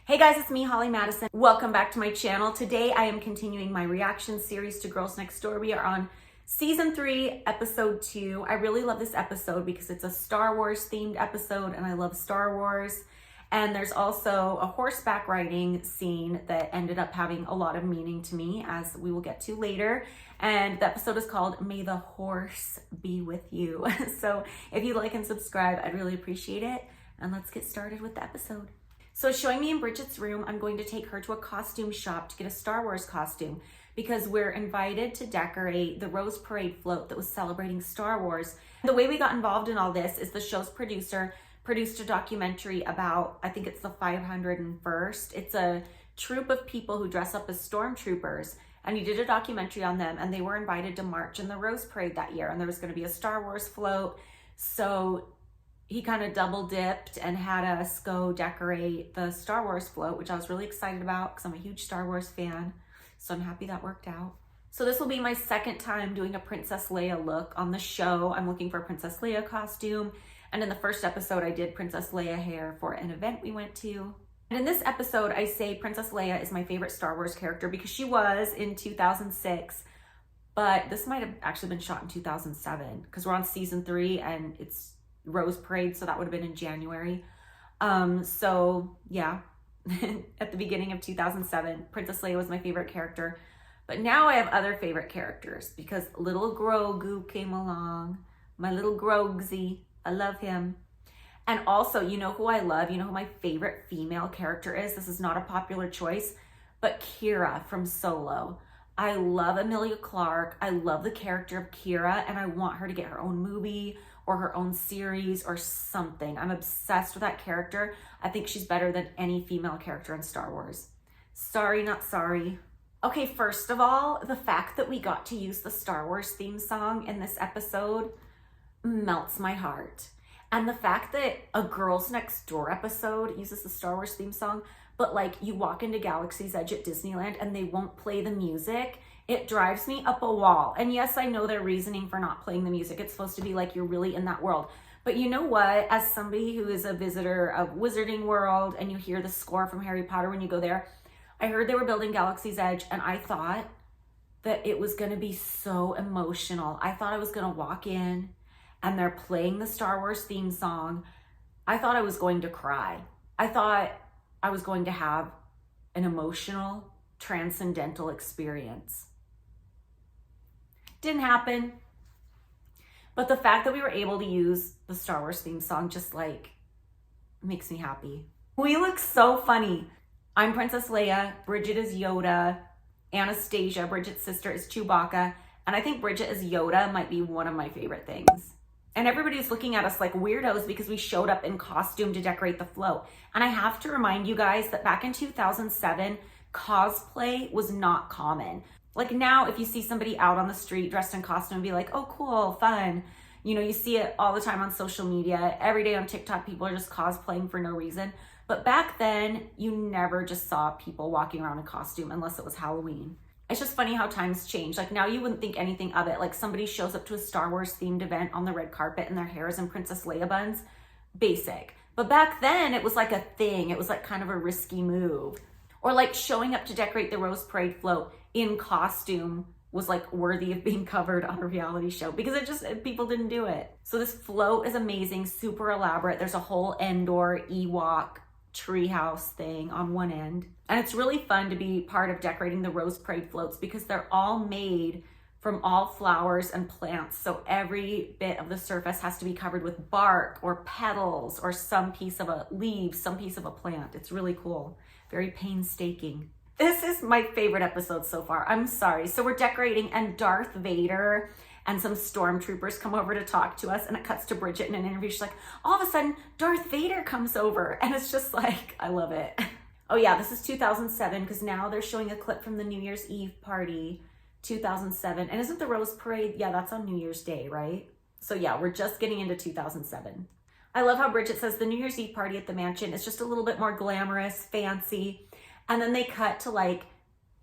Hey guys, it's me, Holly Madison. Welcome back to my channel. Today I am continuing my reaction series to Girls Next Door. We are on season 3, episode 2. I really love this episode because it's a Star Wars themed episode and I love Star Wars. And there's also a horseback riding scene that ended up having a lot of meaning to me, as we will get to later. And the episode is called May the Horse Be With You. So if you like and subscribe, I'd really appreciate it. And let's get started with the episode. So showing me in Bridget's room, I'm going to take her to a costume shop to get a Star Wars costume because we're invited to decorate the Rose Parade float that was celebrating Star Wars. The way we got involved in all this is the show's producer produced a documentary about, I think it's the 501st. It's a troupe of people who dress up as stormtroopers, and he did a documentary on them, and they were invited to march in the Rose Parade that year, and there was going to be a Star Wars float. So he kind of double dipped and had us go decorate the Star Wars float, which I was really excited about because I'm a huge Star Wars fan. So I'm happy that worked out. So this will be my second time doing a Princess Leia look on the show. I'm looking for a Princess Leia costume. And in the first episode, I did Princess Leia hair for an event we went to. And in this episode, I say Princess Leia is my favorite Star Wars character because she was in 2006. But this might have actually been shot in 2007 because we're on season 3 and it's Rose Parade, so that would have been in January. So yeah, at the beginning of 2007, Princess Leia was my favorite character. But now I have other favorite characters because little Grogu came along. My little Grogsy, I love him. And also, you know who I love? You know who my favorite female character is? This is not a popular choice, but Kira from Solo. I love Emilia Clarke. I love the character of Kira, and I want her to get her own movie or her own series or something. I'm obsessed with that character. I think she's better than any female character in Star Wars. Sorry, not sorry. Okay, first of all, the fact that we got to use the Star Wars theme song in this episode melts my heart. And the fact that a Girls Next Door episode uses the Star Wars theme song, but like you walk into Galaxy's Edge at Disneyland and they won't play the music, it drives me up a wall. And yes, I know their reasoning for not playing the music. It's supposed to be like you're really in that world. But you know what? As somebody who is a visitor of Wizarding World and you hear the score from Harry Potter when you go there, I heard they were building Galaxy's Edge and I thought that it was going to be so emotional. I thought I was going to walk in and they're playing the Star Wars theme song. I thought I was going to cry. I thought I was going to have an emotional, transcendental experience. Didn't happen. But the fact that we were able to use the Star Wars theme song just like makes me happy. We look so funny. I'm Princess Leia, Bridget is Yoda, Anastasia, Bridget's sister, is Chewbacca, and I think Bridget as Yoda might be one of my favorite things. And everybody's looking at us like weirdos because we showed up in costume to decorate the float. And I have to remind you guys that back in 2007, cosplay was not common. Like now, if you see somebody out on the street dressed in costume, be like, oh, cool, fun. You know, you see it all the time on social media. Every day on TikTok, people are just cosplaying for no reason. But back then, you never just saw people walking around in costume unless it was Halloween. It's just funny how times change. Like now you wouldn't think anything of it. Like somebody shows up to a Star Wars themed event on the red carpet and their hair is in Princess Leia buns. Basic. But back then it was like a thing. It was like kind of a risky move. Or like showing up to decorate the Rose Parade float in costume was like worthy of being covered on a reality show because people didn't do it. So this float is amazing, super elaborate. There's a whole Endor Ewok treehouse thing on one end. And it's really fun to be part of decorating the Rose Parade floats because they're all made from all flowers and plants. So every bit of the surface has to be covered with bark or petals or some piece of a leaf, some piece of a plant. It's really cool. Very painstaking. This is my favorite episode so far. I'm sorry. So we're decorating and Darth Vader and some stormtroopers come over to talk to us, and it cuts to Bridget in an interview. She's like, all of a sudden, Darth Vader comes over. And it's just like, I love it. Oh yeah, this is 2007, because now they're showing a clip from the New Year's Eve party, 2007. And isn't the Rose Parade? Yeah, that's on New Year's Day, right? So yeah, we're just getting into 2007. I love how Bridget says the New Year's Eve party at the mansion is just a little bit more glamorous, fancy. And then they cut to like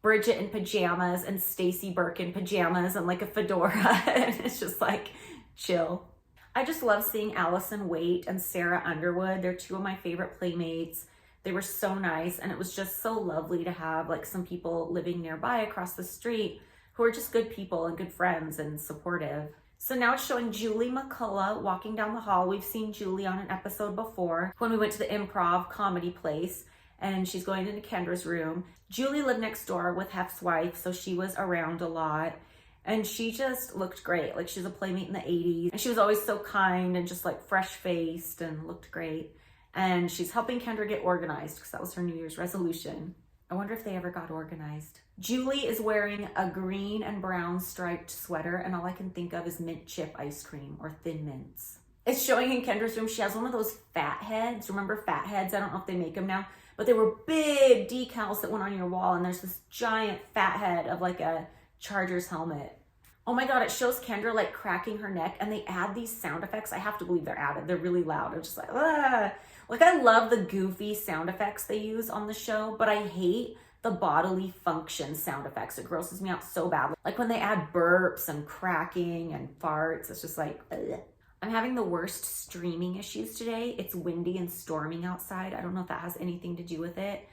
Bridget in pajamas and Stacy Burke in pajamas and like a fedora. And it's just like chill. I just love seeing Allison Waite and Sarah Underwood. They're two of my favorite playmates. They were so nice, and it was just so lovely to have like some people living nearby across the street who are just good people and good friends and supportive. So now it's showing Julie McCullough walking down the hall. We've seen Julie on an episode before when we went to the improv comedy place, and she's going into Kendra's room. Julie lived next door with Hef's wife, so she was around a lot. And she just looked great. Like, she was a playmate in the 80s. And she was always so kind and just like fresh-faced and looked great. And she's helping Kendra get organized because that was her New Year's resolution. I wonder if they ever got organized. Julie is wearing a green and brown striped sweater, and all I can think of is mint chip ice cream or Thin Mints. It's showing in Kendra's room. She has one of those fat heads. Remember fat heads? I don't know if they make them now, but they were big decals that went on your wall, and there's this giant fat head of like a Chargers helmet. Oh my God, it shows Kendra like cracking her neck, and they add these sound effects. I have to believe they're added. They're really loud. I'm just like, ah. Like, I love the goofy sound effects they use on the show, but I hate the bodily function sound effects. It grosses me out so badly. Like when they add burps and cracking and farts, it's just like, ugh. I'm having the worst streaming issues today. It's windy and storming outside. I don't know if that has anything to do with it,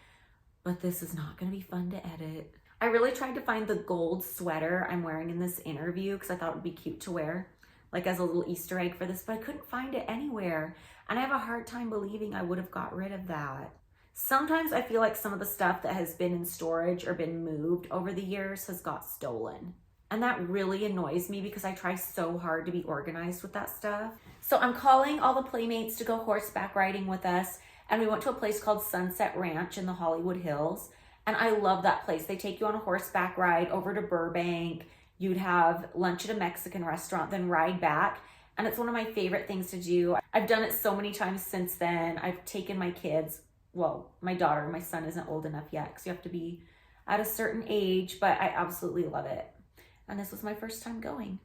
but this is not gonna be fun to edit. I really tried to find the gold sweater I'm wearing in this interview because I thought it would be cute to wear, like as a little Easter egg for this, but I couldn't find it anywhere. And I have a hard time believing I would have got rid of that. Sometimes I feel like some of the stuff that has been in storage or been moved over the years has got stolen. And that really annoys me because I try so hard to be organized with that stuff. So I'm calling all the playmates to go horseback riding with us. And we went to a place called Sunset Ranch in the Hollywood Hills. And I love that place. They take you on a horseback ride over to Burbank. You'd have lunch at a Mexican restaurant, then ride back. And it's one of my favorite things to do. I've done it so many times since then. I've taken my kids, well, my daughter, my son isn't old enough yet because you have to be at a certain age, but I absolutely love it. And this was my first time going.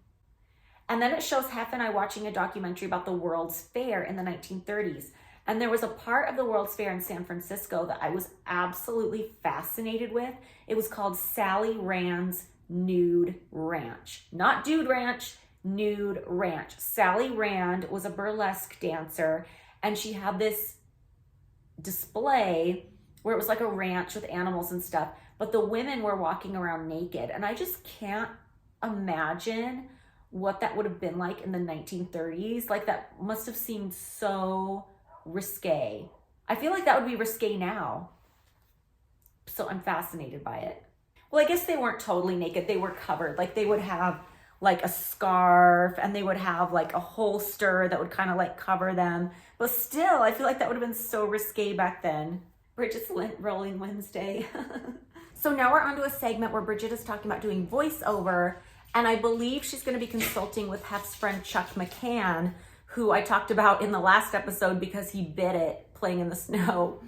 And then it shows Hef and I watching a documentary about the World's Fair in the 1930s. And there was a part of the World's Fair in San Francisco that I was absolutely fascinated with. It was called Sally Rand's Nude Ranch. Not Dude Ranch, Nude Ranch. Sally Rand was a burlesque dancer, and she had this display where it was like a ranch with animals and stuff, but the women were walking around naked. And I just can't imagine what that would have been like in the 1930s. Like, that must have seemed so risque. I feel like that would be risque now. So I'm fascinated by it. Well, I guess they weren't totally naked. They were covered. Like, they would have like a scarf, and they would have like a holster that would kind of like cover them. But still, I feel like that would have been so risque back then. Bridget's Rolling Wednesday. So now we're onto a segment where Bridget is talking about doing voiceover, and I believe she's going to be consulting with Hef's friend Chuck McCann, who I talked about in the last episode because he bit it playing in the snow.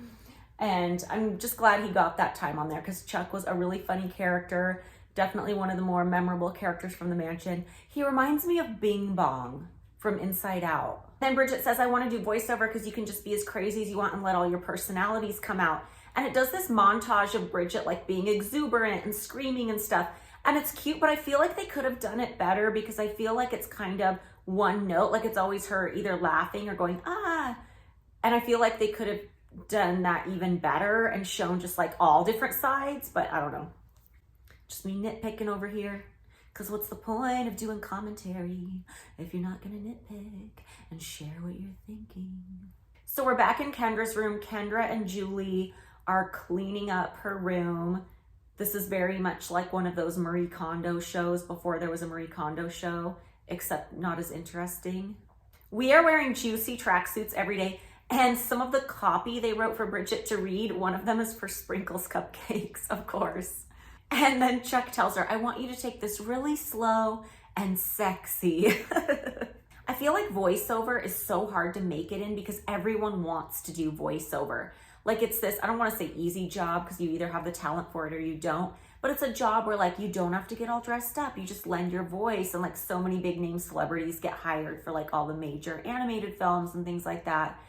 And I'm just glad he got that time on there because Chuck was a really funny character. Definitely one of the more memorable characters from the mansion. He reminds me of Bing Bong from Inside Out. Then Bridget says, I want to do voiceover because you can just be as crazy as you want and let all your personalities come out. And it does this montage of Bridget like being exuberant and screaming and stuff. And it's cute, but I feel like they could have done it better because I feel like it's kind of one note. Like, it's always her either laughing or going, ah. And I feel like they could have done that even better and shown just like all different sides, but I don't know. Just me nitpicking over here. Because what's the point of doing commentary if you're not going to nitpick and share what you're thinking? So we're back in Kendra's room. Kendra and Julie are cleaning up her room. This is very much like one of those Marie Kondo shows before there was a Marie Kondo show, except not as interesting. We are wearing juicy tracksuits every day, and some of the copy they wrote for Bridget to read, one of them is for Sprinkles Cupcakes, of course. And then Chuck tells her, I want you to take this really slow and sexy. I feel like voiceover is so hard to make it in because everyone wants to do voiceover. Like, it's this, I don't want to say easy job because you either have the talent for it or you don't, but it's a job where like you don't have to get all dressed up. You just lend your voice, and like so many big name celebrities get hired for like all the major animated films and things like that.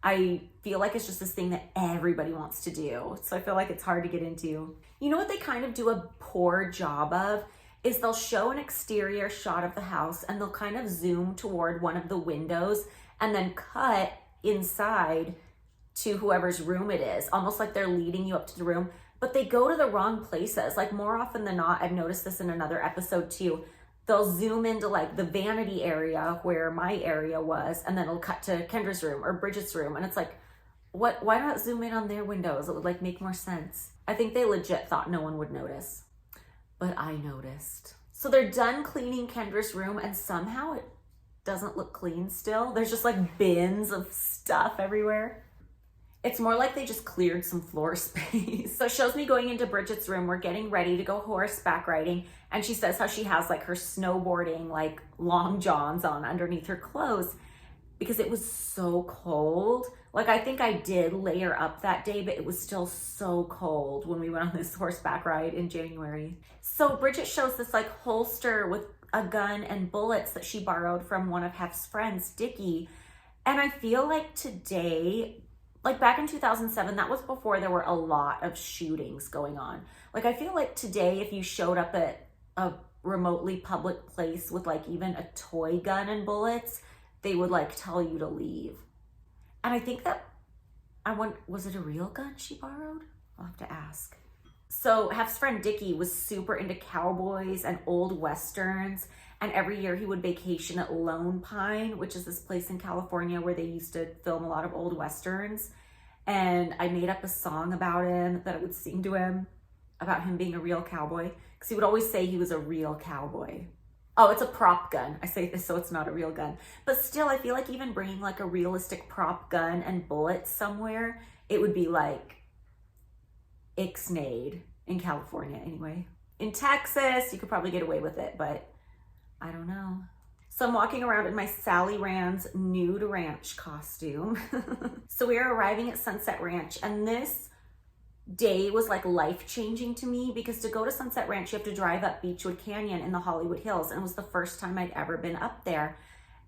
I feel like it's just this thing that everybody wants to do. So I feel like it's hard to get into. You know what they kind of do a poor job of is they'll show an exterior shot of the house and they'll kind of zoom toward one of the windows and then cut inside to whoever's room it is, almost like they're leading you up to the room, but they go to the wrong places. Like more often than not, I've noticed this in another episode too, they'll zoom into like the vanity area where my area was, and then it'll cut to Kendra's room or Bridget's room. And it's like, why not zoom in on their windows? It would like make more sense. I think they legit thought no one would notice, but I noticed. So they're done cleaning Kendra's room, and somehow it doesn't look clean still. There's just like bins of stuff everywhere. It's more like they just cleared some floor space. So it shows me going into Bridget's room. We're getting ready to go horseback riding. And she says how she has like her snowboarding, like long johns on underneath her clothes because it was so cold. Like I think I did layer up that day, but it was still so cold when we went on this horseback ride in January. So Bridget shows this like holster with a gun and bullets that she borrowed from one of Hef's friends, Dickie. And I feel like today, like back in 2007, that was before there were a lot of shootings going on. Like I feel like today, if you showed up at a remotely public place with like even a toy gun and bullets, they would like tell you to leave. And I think that, was it a real gun she borrowed? I'll have to ask. So Hef's friend Dickie was super into cowboys and old Westerns. And every year he would vacation at Lone Pine, which is this place in California where they used to film a lot of old Westerns. And I made up a song about him that I would sing to him about him being a real cowboy. Because he would always say he was a real cowboy. Oh, it's a prop gun. I say this so it's not a real gun. But still, I feel like even bringing like a realistic prop gun and bullets somewhere, it would be like ixnayed in California anyway. In Texas, you could probably get away with it, but I don't know. So I'm walking around in my Sally Rand's nude ranch costume. So we are arriving at Sunset Ranch, and this day was like life-changing to me because to go to Sunset Ranch, you have to drive up Beechwood Canyon in the Hollywood Hills, and it was the first time I'd ever been up there.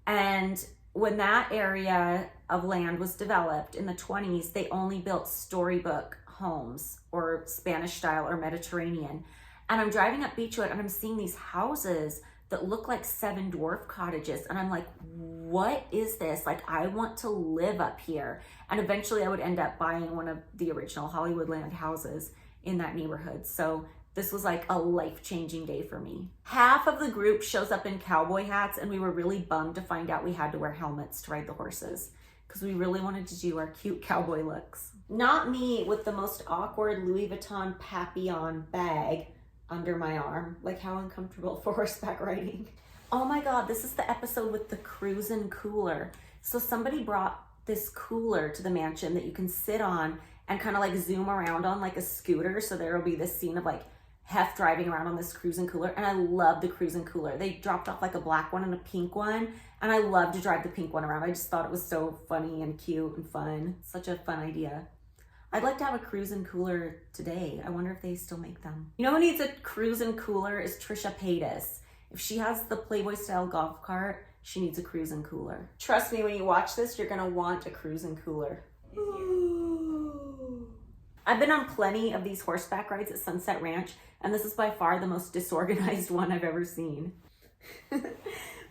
And when that area of land was developed in the 20s, they only built storybook homes or Spanish style or Mediterranean. And I'm driving up Beechwood and I'm seeing these houses that look like 7 dwarf cottages. And I'm like, what is this? Like, I want to live up here. And eventually I would end up buying one of the original Hollywoodland houses in that neighborhood. So this was like a life-changing day for me. Half of the group shows up in cowboy hats, and we were really bummed to find out we had to wear helmets to ride the horses because we really wanted to do our cute cowboy looks. Not me with the most awkward Louis Vuitton Papillon bag under my arm. Like, how uncomfortable for horseback riding. Oh my God, this is the episode with the cruisin' cooler. So somebody brought this cooler to the mansion that you can sit on and kind of like zoom around on like a scooter. So there will be this scene of like Hef driving around on this cruisin' cooler. And I love the cruisin' cooler. They dropped off like a black one and a pink one. And I love to drive the pink one around. I just thought it was so funny and cute and fun. Such a fun idea. I'd like to have a cruisin' cooler today. I wonder if they still make them. You know who needs a cruisin' cooler is Trisha Paytas. If she has the Playboy style golf cart, she needs a cruisin' cooler. Trust me, when you watch this, you're gonna want a cruisin' cooler. I've been on plenty of these horseback rides at Sunset Ranch, and this is by far the most disorganized one I've ever seen.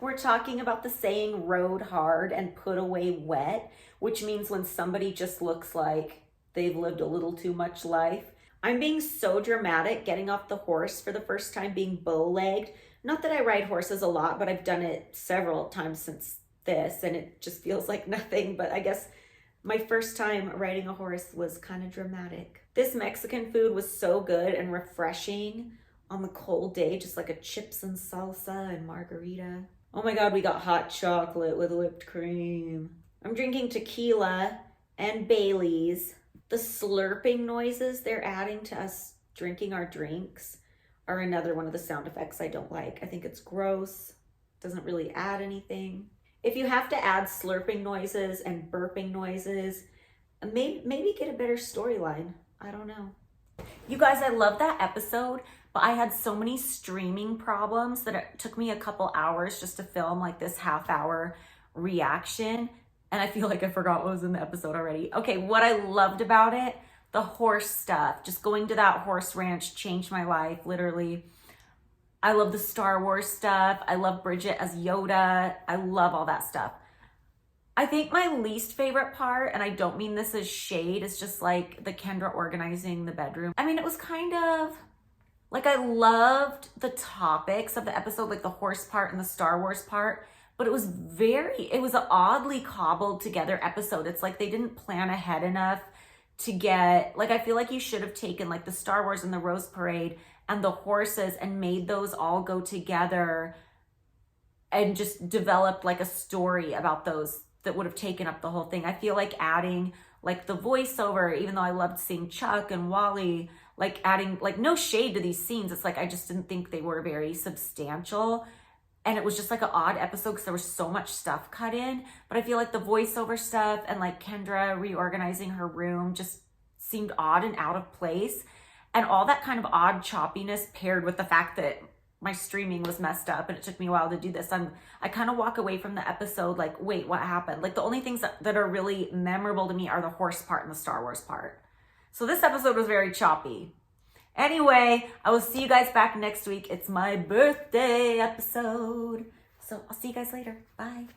We're talking about the saying rode hard and put away wet, which means when somebody just looks like they've lived a little too much life. I'm being so dramatic getting off the horse for the first time being bow-legged. Not that I ride horses a lot, but I've done it several times since this, and it just feels like nothing. But I guess my first time riding a horse was kind of dramatic. This Mexican food was so good and refreshing on the cold day, just like a chips and salsa and margarita. Oh my God, we got hot chocolate with whipped cream. I'm drinking tequila and Bailey's. The slurping noises they're adding to us drinking our drinks are another one of the sound effects I don't like. I think it's gross. Doesn't really add anything. If you have to add slurping noises and burping noises, maybe get a better storyline. I don't know. You guys, I love that episode, but I had so many streaming problems that it took me a couple hours just to film like this half-hour reaction. And I feel like I forgot what was in the episode already. Okay, what I loved about it, the horse stuff. Just going to that horse ranch changed my life, literally. I love the Star Wars stuff. I love Bridget as Yoda. I love all that stuff. I think my least favorite part, and I don't mean this as shade, is just like the Kendra organizing the bedroom. I mean, it was kind of like, I loved the topics of the episode, like the horse part and the Star Wars part, but it was an oddly cobbled together episode. It's like they didn't plan ahead enough to get, like, I feel like you should have taken like the Star Wars and the Rose Parade and the horses and made those all go together and just developed like a story about those that would have taken up the whole thing. I feel like adding like the voiceover, even though I loved seeing Chuck and Wally, like adding, like, no shade to these scenes. It's like, I just didn't think they were very substantial. And it was just like an odd episode because there was so much stuff cut in. But I feel like the voiceover stuff and like Kendra reorganizing her room just seemed odd and out of place. And all that kind of odd choppiness paired with the fact that my streaming was messed up and it took me a while to do this. I kind of walk away from the episode like, wait, what happened? Like, the only things that are really memorable to me are the horse part and the Star Wars part. So this episode was very choppy. Anyway, I will see you guys back next week. It's my birthday episode. So I'll see you guys later. Bye.